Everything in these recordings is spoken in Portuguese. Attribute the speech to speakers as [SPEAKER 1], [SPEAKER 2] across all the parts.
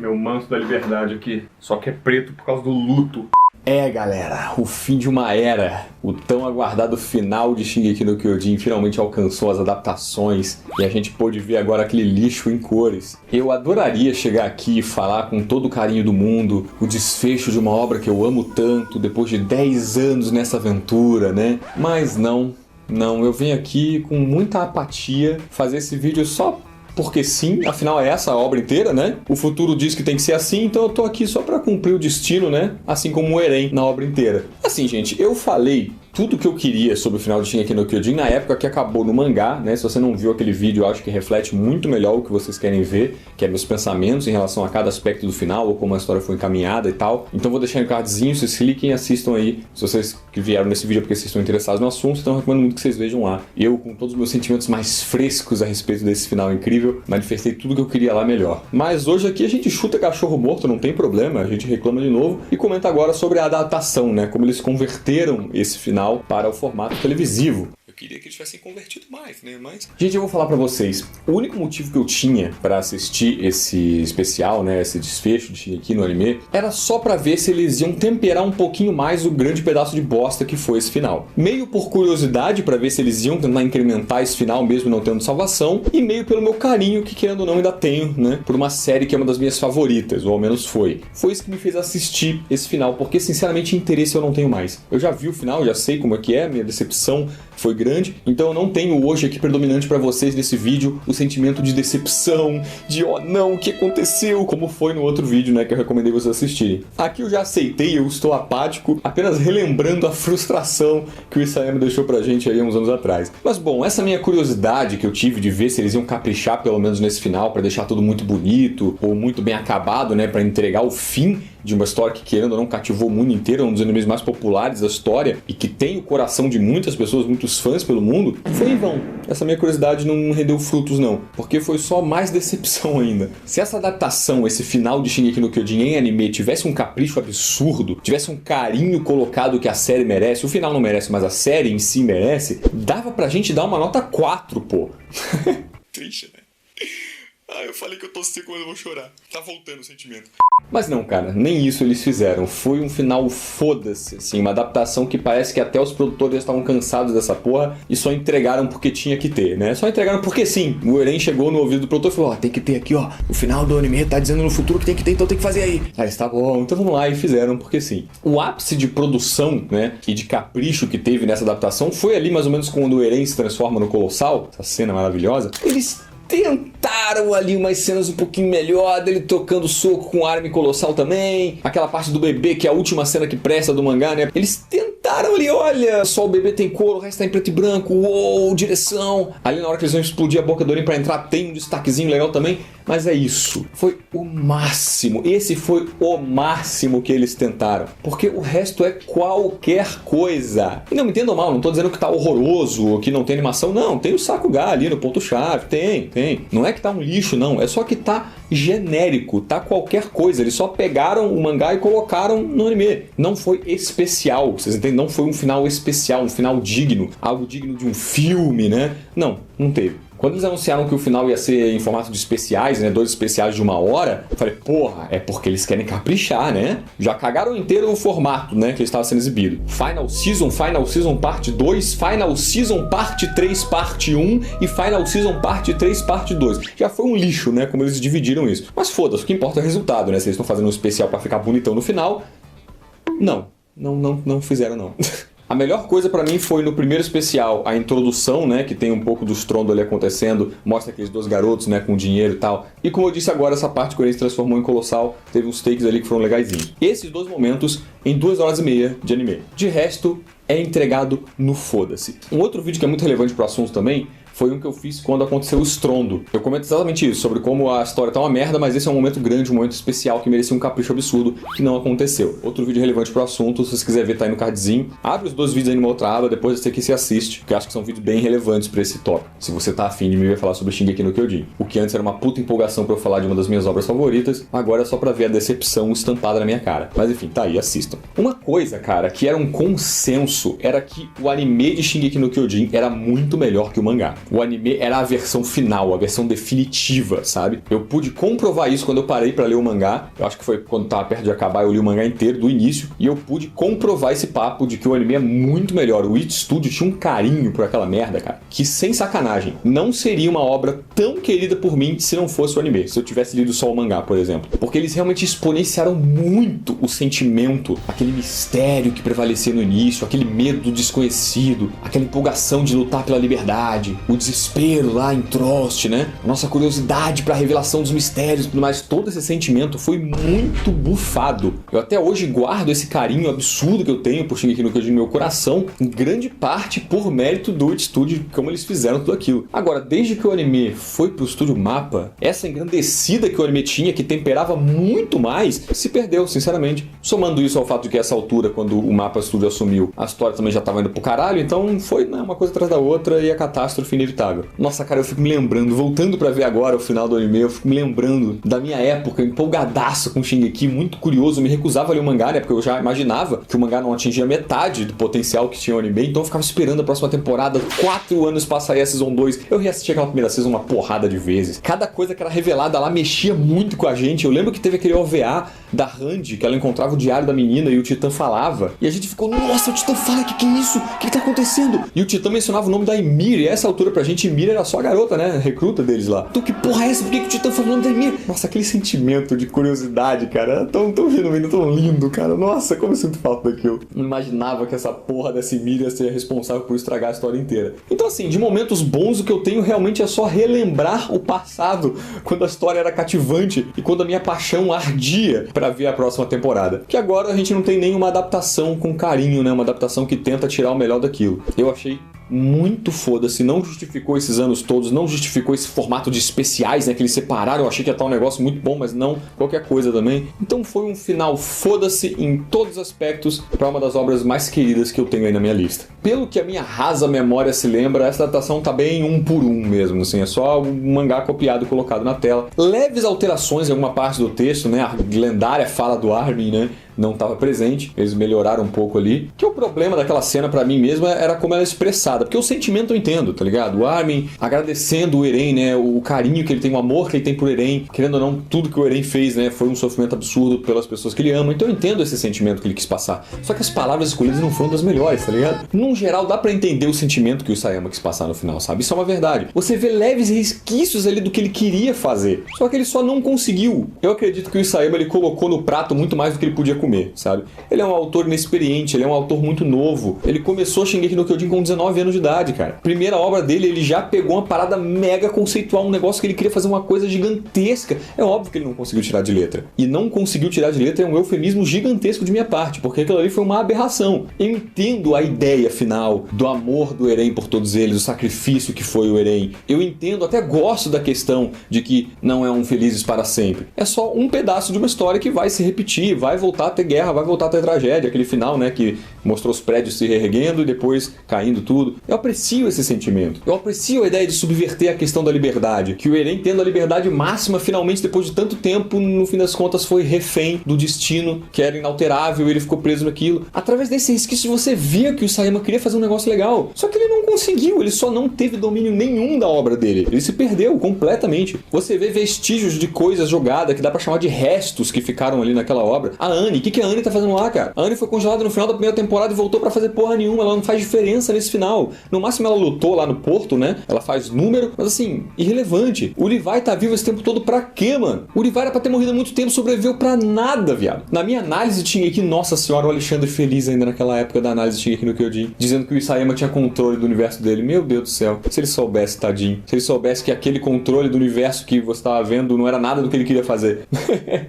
[SPEAKER 1] Meu manto da liberdade aqui. Só que é preto por causa do luto.
[SPEAKER 2] É, galera, o fim de uma era. O tão aguardado final de Shingeki no Kyojin finalmente alcançou as adaptações e a gente pôde ver agora aquele lixo em cores. Eu adoraria chegar aqui e falar com todo o carinho do mundo o desfecho de uma obra que eu amo tanto depois de 10 anos nessa aventura, né? Mas não, eu venho aqui com muita apatia fazer esse vídeo só porque sim, afinal é essa a obra inteira, né? O futuro diz que tem que ser assim, então eu tô aqui só pra cumprir o destino, né? Assim como o Eren na obra inteira. Assim, gente, eu falei tudo que eu queria sobre o final de Shingeki no Kyojin na época que acabou no mangá, né? Se você não viu aquele vídeo, eu acho que reflete muito melhor o que vocês querem ver, que é meus pensamentos em relação a cada aspecto do final, ou como a história foi encaminhada e tal. Então vou deixar em cardzinho, vocês cliquem e assistam aí. Se vocês que vieram nesse vídeo é porque vocês estão interessados no assunto, então eu recomendo muito que vocês vejam lá. Eu, com todos os meus sentimentos mais frescos a respeito desse final incrível, manifestei tudo que eu queria lá melhor. Mas hoje aqui a gente chuta cachorro morto, não tem problema, a gente reclama de novo e comenta agora sobre a adaptação, né? Como eles converteram esse final para o formato televisivo. Eu queria que eles tivessem convertido mais, né? Mas... Gente, eu vou falar pra vocês. O único motivo que eu tinha pra assistir esse especial, né? Esse desfecho de Shingeki no anime, era só pra ver se eles iam temperar um pouquinho mais o grande pedaço de bosta que foi esse final. Meio por curiosidade pra ver se eles iam tentar incrementar esse final mesmo não tendo salvação, e meio pelo meu carinho que, querendo ou não, ainda tenho, né? Por uma série que é uma das minhas favoritas, ou ao menos foi. Foi isso que me fez assistir esse final, porque sinceramente interesse eu não tenho mais. Eu já vi o final, já sei como é que é, minha decepção foi grande, então eu não tenho hoje aqui predominante pra vocês nesse vídeo o sentimento de decepção, de oh não, o que aconteceu, como foi no outro vídeo, né, que eu recomendei vocês assistirem. Aqui eu já aceitei, eu estou apático, apenas relembrando a frustração que o Isayama deixou pra gente aí uns anos atrás. Mas bom, essa minha curiosidade que eu tive de ver se eles iam caprichar pelo menos nesse final pra deixar tudo muito bonito, ou muito bem acabado, né, pra entregar o fim de uma história que, querendo ou não, cativou o mundo inteiro, um dos animes mais populares da história e que tem o coração de muitas pessoas, muitos fãs pelo mundo, foi em vão. Essa minha curiosidade não rendeu frutos, não, porque foi só mais decepção ainda. Se essa adaptação, esse final de Shingeki no Kyojin em anime tivesse um capricho absurdo, tivesse um carinho colocado que a série merece, o final não merece, mas a série em si merece, dava pra gente dar uma nota 4, pô. Triste, né? Ah, eu falei que eu tô seco, mas eu vou chorar. Tá voltando o sentimento. Mas não, cara, nem isso eles fizeram. Foi um final foda-se, assim, uma adaptação que parece que até os produtores estavam cansados dessa porra e só entregaram porque tinha que ter, né? Só entregaram porque sim. O Eren chegou no ouvido do produtor e falou, ó, tem que ter aqui, ó, o final do anime tá dizendo no futuro que tem que ter, então tem que fazer aí. Aí eles, tá bom, então vamos lá, e fizeram porque sim. O ápice de produção, né, e de capricho que teve nessa adaptação foi ali mais ou menos quando o Eren se transforma no Colossal, essa cena maravilhosa. Eles tentaram ali umas cenas um pouquinho melhor, dele tocando soco com arma colossal também, aquela parte do bebê que é a última cena que presta do mangá, né? Eles tentaram ali, olha, só o bebê tem cor, o resto tá em preto e branco, uou, direção. Ali na hora que eles vão explodir a boca do Eren pra entrar tem um destaquezinho legal também, mas é isso. Foi o máximo, esse foi o máximo que eles tentaram, porque o resto é qualquer coisa. E não me entendam mal, não tô dizendo que tá horroroso ou que não tem animação, não, tem o Sakuga ali no ponto-chave, tem. Não é que tá um lixo, não. É só que tá genérico, tá qualquer coisa. Eles só pegaram o mangá e colocaram no anime. Não foi especial, vocês entendem? Não foi um final especial, um final digno. Algo digno de um filme, né? Não teve. Quando eles anunciaram que o final ia ser em formato de especiais, né, 2 especiais de 1 hora, eu falei, porra, é porque eles querem caprichar, né? Já cagaram inteiro o formato, né, que estava sendo exibido. Final Season Parte 2, Final Season Parte 3 Parte 1 e Final Season Parte 3 Parte 2. Já foi um lixo, né, como eles dividiram isso. Mas foda-se, o que importa é o resultado, né? Se eles estão fazendo um especial pra ficar bonitão no final, não fizeram, não. A melhor coisa pra mim foi no primeiro especial, a introdução, né, que tem um pouco do estrondo ali acontecendo, mostra aqueles 2 garotos, né, com dinheiro e tal. E como eu disse agora, essa parte que ele se transformou em Colossal, teve uns takes ali que foram legaisinhos. Esses 2 momentos em 2 horas e meia de anime. De resto, é entregado no foda-se. Um outro vídeo que é muito relevante pro assunto também foi um que eu fiz quando aconteceu o estrondo. Eu comento exatamente isso, sobre como a história tá uma merda, mas esse é um momento grande, um momento especial que merecia um capricho absurdo, que não aconteceu. Outro vídeo relevante pro assunto, se você quiser ver, tá aí no cardzinho. Abre os 2 vídeos aí numa outra aba, depois você que se assiste, porque eu acho que são vídeos bem relevantes pra esse tópico. Se você tá afim de me ver falar sobre Shingeki no Kyojin. O que antes era uma puta empolgação pra eu falar de uma das minhas obras favoritas, agora é só pra ver a decepção estampada na minha cara. Mas enfim, tá aí, assistam. Uma coisa, cara, que era um consenso, era que o anime de Shingeki no Kyojin era muito melhor que o mangá. O anime era a versão final, a versão definitiva, sabe? Eu pude comprovar isso quando eu parei pra ler o mangá. Eu acho que foi quando tava perto de acabar, eu li o mangá inteiro, do início, e eu pude comprovar esse papo de que o anime é muito melhor. O It Studio tinha um carinho por aquela merda, cara, que sem sacanagem, não seria uma obra tão querida por mim se não fosse o anime, se eu tivesse lido só o mangá, por exemplo. Porque eles realmente exponenciaram muito o sentimento, aquele mistério que prevalecia no início, aquele medo do desconhecido, aquela empolgação de lutar pela liberdade, o desespero lá em Trost, né? A nossa curiosidade pra revelação dos mistérios e tudo mais. Todo esse sentimento foi muito bufado. Eu até hoje guardo esse carinho absurdo que eu tenho por Shingeki no Kyojin no meu coração, em grande parte por mérito do It Studio, como eles fizeram tudo aquilo. Agora, desde que o anime foi pro estúdio Mappa, essa engrandecida que o anime tinha, que temperava muito mais, se perdeu, sinceramente. Somando isso ao fato de que essa altura, quando o Mappa Studio assumiu, a história também já tava indo pro caralho, então foi, né, uma coisa atrás da outra e a catástrofe inevitável. Nossa, cara, eu fico me lembrando, voltando pra ver agora o final do anime, eu fico me lembrando da minha época, empolgadaço com Shingeki, muito curioso, me recusava a ler o mangá, né, porque eu já imaginava que o mangá não atingia metade do potencial que tinha o anime, então eu ficava esperando a próxima temporada, 4 anos pra sair a Season 2, eu reassisti aquela primeira Season uma porrada de vezes. Cada coisa que era revelada lá mexia muito com a gente. Eu lembro que teve aquele OVA da Randy, que ela encontrava o diário da menina e o Titã falava, e a gente ficou, nossa, o Titã fala, que é isso? O que tá acontecendo? E o Titã mencionava o nome da Ymir, e a essa altura pra gente, Ymir era só a garota, né, recruta deles lá. Então que porra é essa? Por que o Titã falou o nome da Ymir? Nossa, aquele sentimento de curiosidade, cara, tão genuíno, tão lindo, cara. Nossa, como eu sinto falta daquilo. Não imaginava que essa porra dessa Ymir ia ser responsável por estragar a história inteira. Então assim, de momentos bons, o que eu tenho realmente é só relembrar o passado, quando a história era cativante e quando a minha paixão ardia pra ver a próxima temporada. Que agora a gente não tem nenhuma adaptação com carinho, né? Uma adaptação que tenta tirar o melhor daquilo. Eu achei muito foda-se, não justificou esses anos todos, não justificou esse formato de especiais, né, que eles separaram. Eu achei que ia estar um negócio muito bom, mas não, qualquer coisa também. Então foi um final foda-se em todos os aspectos para uma das obras mais queridas que eu tenho aí na minha lista. Pelo que a minha rasa memória se lembra, essa adaptação tá bem 1 por 1 mesmo, assim, é só um mangá copiado e colocado na tela. Leves alterações em alguma parte do texto, né, a lendária fala do Armin, né, não estava presente, eles melhoraram um pouco ali. Que o problema daquela cena pra mim mesmo era como ela é expressada, porque o sentimento eu entendo, tá ligado? O Armin agradecendo o Eren, né, o carinho que ele tem, o amor que ele tem por Eren, querendo ou não, tudo que o Eren fez, né, foi um sofrimento absurdo pelas pessoas que ele ama, então eu entendo esse sentimento que ele quis passar. Só que as palavras escolhidas não foram das melhores, tá ligado? Num geral, dá pra entender o sentimento que o Isayama quis passar no final, sabe? Isso é uma verdade. Você vê leves resquícios ali do que ele queria fazer, só que ele só não conseguiu. Eu acredito que o Isayama, ele colocou no prato muito mais do que ele podia comer, sabe? Ele é um autor inexperiente, ele é um autor muito novo. Ele começou Shingeki no Kyojin com 19 anos de idade, cara. Primeira obra dele, ele já pegou uma parada mega conceitual, um negócio que ele queria fazer uma coisa gigantesca. É óbvio que ele não conseguiu tirar de letra. E não conseguiu tirar de letra é um eufemismo gigantesco de minha parte, porque aquilo ali foi uma aberração. Eu entendo a ideia final do amor do Eren por todos eles, o sacrifício que foi o Eren. Eu entendo, até gosto da questão de que não é um felizes para sempre. É só um pedaço de uma história que vai se repetir, vai voltar a ter guerra, vai voltar a ter tragédia, aquele final, né, que mostrou os prédios se reerguendo e depois caindo tudo. Eu aprecio esse sentimento. Eu aprecio a ideia de subverter a questão da liberdade, que o Eren, tendo a liberdade máxima, finalmente, depois de tanto tempo, no fim das contas, foi refém do destino, que era inalterável, e ele ficou preso naquilo. Através desse resquício, você via que o Isayama queria fazer um negócio legal. Só que ele não conseguiu, ele só não teve domínio nenhum da obra dele. Ele se perdeu completamente. Você vê vestígios de coisas jogadas, que dá pra chamar de restos que ficaram ali naquela obra. A Anne, o que a Anne tá fazendo lá, cara? A Anne foi congelada no final da primeira temporada e voltou pra fazer porra nenhuma. Ela não faz diferença nesse final. No máximo ela lutou lá no porto, né? Ela faz número, mas assim, irrelevante. O Levi tá vivo esse tempo todo pra quê, mano? O Levi era pra ter morrido há muito tempo, sobreviveu pra nada, viado. Na minha análise tinha aqui, nossa senhora, o Alexandre feliz ainda naquela época da análise tinha aqui no Kyojin, dizendo que o Isayama tinha controle do universo dele. Meu Deus do céu. Se ele soubesse, tadinho. Se ele soubesse que aquele controle do universo que você tava vendo não era nada do que ele queria fazer.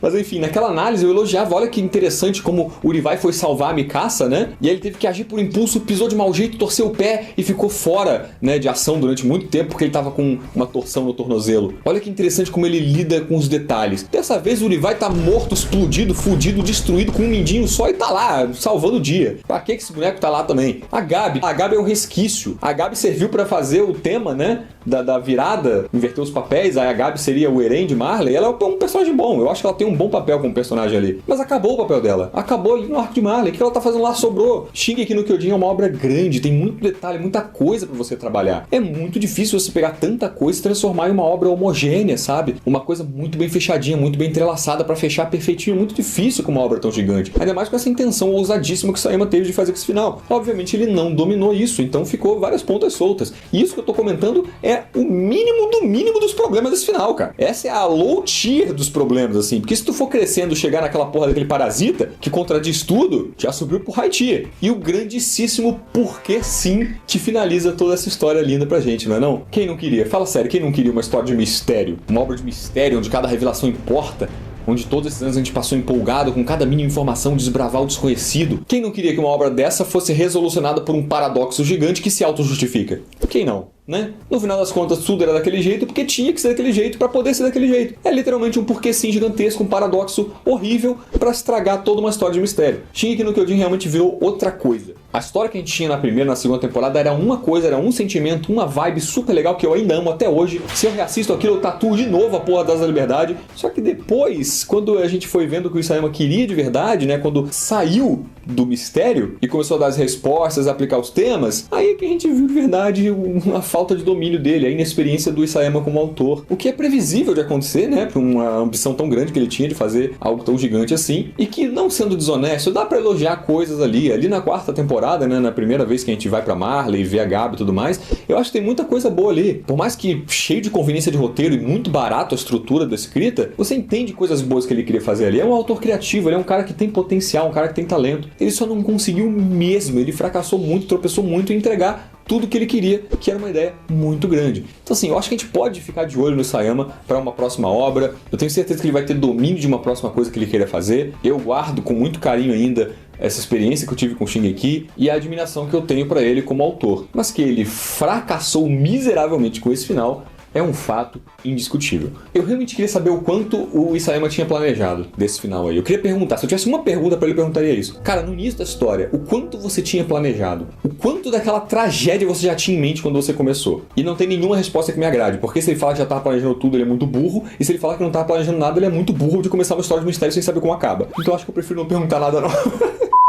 [SPEAKER 2] Mas enfim, naquela análise eu elogiava, olha que interessante como o Levi foi salvar a Mikasa, né? E aí ele teve que agir por impulso, pisou de mau jeito, torceu o pé e ficou fora, né, de ação durante muito tempo porque ele tava com uma torção no tornozelo. Olha que interessante como ele lida com os detalhes. Dessa vez o Levi tá morto, explodido, fudido, destruído com um mindinho só e tá lá, salvando o dia. Pra que esse boneco tá lá também? A Gabi é um resquício. A Gabi serviu pra fazer o tema, né, da virada, inverter os papéis. Aí a Gabi seria o Eren de Marley. Ela é um personagem bom. Eu acho que ela tem um bom papel como personagem ali. Mas acabou o papel dela. Acabou ali no arco de Marley. O que ela tá fazendo lá sobrou. Shingeki no Kyojin é uma obra grande. Tem muito detalhe, muita coisa pra você trabalhar. É muito difícil você pegar tanta coisa e transformar em uma obra homogênea, sabe? Uma coisa muito bem fechadinha, muito bem entrelaçada pra fechar perfeitinho. É muito difícil com uma obra tão gigante. Ainda mais com essa intenção ousadíssima que o Isayama teve de fazer com esse final. Obviamente ele não dominou isso, então ficou várias pontas soltas. E isso que eu tô comentando é o mínimo do mínimo dos problemas desse final, cara. Essa é a low tier dos problemas, assim. Porque se tu for crescendo, chegar naquela porra daquele parasita, que contradiz tudo, já subiu pro high tier. E o grandíssimo porquê sim que finaliza toda essa história linda pra gente, não é não? Quem não queria? Fala sério, quem não queria uma história de mistério? Uma obra de mistério onde cada revelação importa? Onde todos esses anos a gente passou empolgado com cada mínima informação, desbravar o desconhecido. Quem não queria que uma obra dessa fosse resolucionada por um paradoxo gigante que se auto-justifica? Quem não? Né? No final das contas, tudo era daquele jeito porque tinha que ser daquele jeito para poder ser daquele jeito. É literalmente um porquê sim gigantesco, um paradoxo horrível para estragar toda uma história de mistério. Shingeki no Kyojin realmente virou outra coisa. A história que a gente tinha na primeira e na segunda temporada era uma coisa, era um sentimento, uma vibe super legal que eu ainda amo até hoje. Se eu reassisto aquilo, eu tatuo de novo a porra da liberdade. Só que depois, quando a gente foi vendo o que o Isayama queria de verdade, né, quando saiu do mistério e começou a dar as respostas, a aplicar os temas, aí é que a gente viu de verdade uma falta de domínio dele, a inexperiência do Isayama como autor. O que é previsível de acontecer, né, por uma ambição tão grande que ele tinha de fazer algo tão gigante assim, e que, não sendo desonesto, dá pra elogiar coisas ali na quarta temporada, né, na primeira vez que a gente vai pra Marley e vê a Gabi e tudo mais, eu acho que tem muita coisa boa ali. Por mais que cheio de conveniência de roteiro e muito barato a estrutura da escrita, você entende coisas boas que ele queria fazer ali. É um autor criativo, ele é um cara que tem potencial, um cara que tem talento. Ele só não conseguiu mesmo, ele fracassou muito, tropeçou muito em entregar tudo que ele queria, que era uma ideia muito grande. Então assim, eu acho que a gente pode ficar de olho no Isayama para uma próxima obra. Eu tenho certeza que ele vai ter domínio de uma próxima coisa que ele queira fazer. Eu guardo com muito carinho ainda essa experiência que eu tive com Shingeki e a admiração que eu tenho para ele como autor. Mas que ele fracassou miseravelmente com esse final é um fato indiscutível. Eu realmente queria saber o quanto o Isayama tinha planejado desse final aí. Eu queria perguntar, se eu tivesse uma pergunta pra ele, eu perguntaria isso. Cara, no início da história, o quanto você tinha planejado? O quanto daquela tragédia você já tinha em mente quando você começou? E não tem nenhuma resposta que me agrade, porque se ele falar que já tava planejando tudo, ele é muito burro, e se ele falar que não tava planejando nada, ele é muito burro de começar uma história de mistério sem saber como acaba. Então eu acho que eu prefiro não perguntar nada não.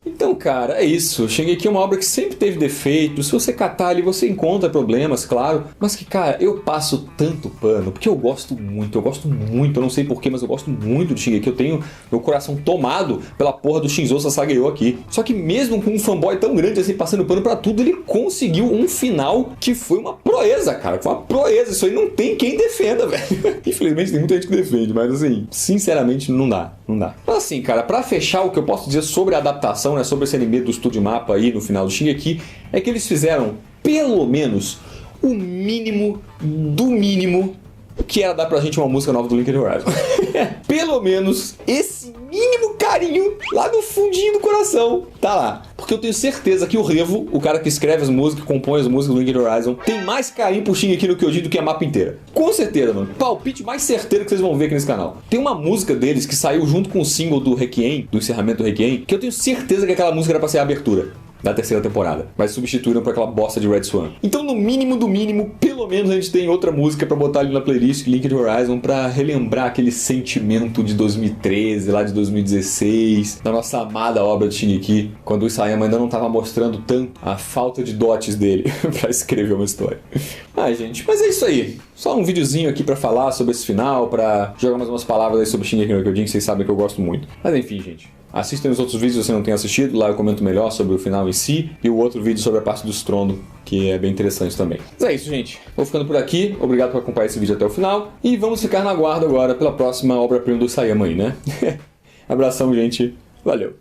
[SPEAKER 2] Então, cara, é isso. Shingeki é uma obra que sempre teve defeitos. Se você catar ali, você encontra problemas, claro. Mas que, cara, eu passo tanto pano, porque eu gosto muito. Eu não sei porquê, mas eu gosto muito de Shingeki. Eu tenho meu coração tomado pela porra do Shinzo Sasageyo aqui. Só que mesmo com um fanboy tão grande assim, passando pano pra tudo, ele conseguiu um final que foi uma proeza, cara. Foi uma proeza. Isso aí não tem quem defenda, velho. Infelizmente tem muita gente que defende, mas assim, sinceramente, não dá. Mas assim, cara, pra fechar, o que eu posso dizer sobre a adaptação, né, sobre esse anime do Estúdio Mapa aí no final do Shingeki, é que eles fizeram, pelo menos, o mínimo do mínimo que era dar pra gente uma música nova do Linked Horizon. Pelo menos esse mínimo carinho lá no fundinho do coração tá lá. Porque eu tenho certeza que o Revo, o cara que escreve as músicas, compõe as músicas do Linked Horizon, tem mais carinho por Shingeki no Kyojin do que a mapa inteira. Com certeza, mano. Palpite mais certeiro que vocês vão ver aqui nesse canal. Tem uma música deles que saiu junto com o single do Requiem, do encerramento do Requiem, que eu tenho certeza que aquela música era pra ser a abertura da terceira temporada, mas substituíram por aquela bosta de Red Swan. Então, no mínimo do mínimo, pelo menos a gente tem outra música pra botar ali na playlist Linked Horizon pra relembrar aquele sentimento de 2013, lá de 2016, da nossa amada obra de Shingeki, quando o Isayama ainda não tava mostrando tanto a falta de dotes dele pra escrever uma história. Gente, mas é isso aí. Só um videozinho aqui pra falar sobre esse final, pra jogar mais umas palavras aí sobre Shingeki no Kyojin, que vocês sabem que eu gosto muito. Mas enfim, gente. Assistam os outros vídeos se você não tem assistido, lá eu comento melhor sobre o final em si, e o outro vídeo sobre a parte do estrondo, que é bem interessante também. Mas é isso, gente. Vou ficando por aqui, obrigado por acompanhar esse vídeo até o final, e vamos ficar na guarda agora pela próxima obra-prima do Isayama aí, né? Abração, gente. Valeu!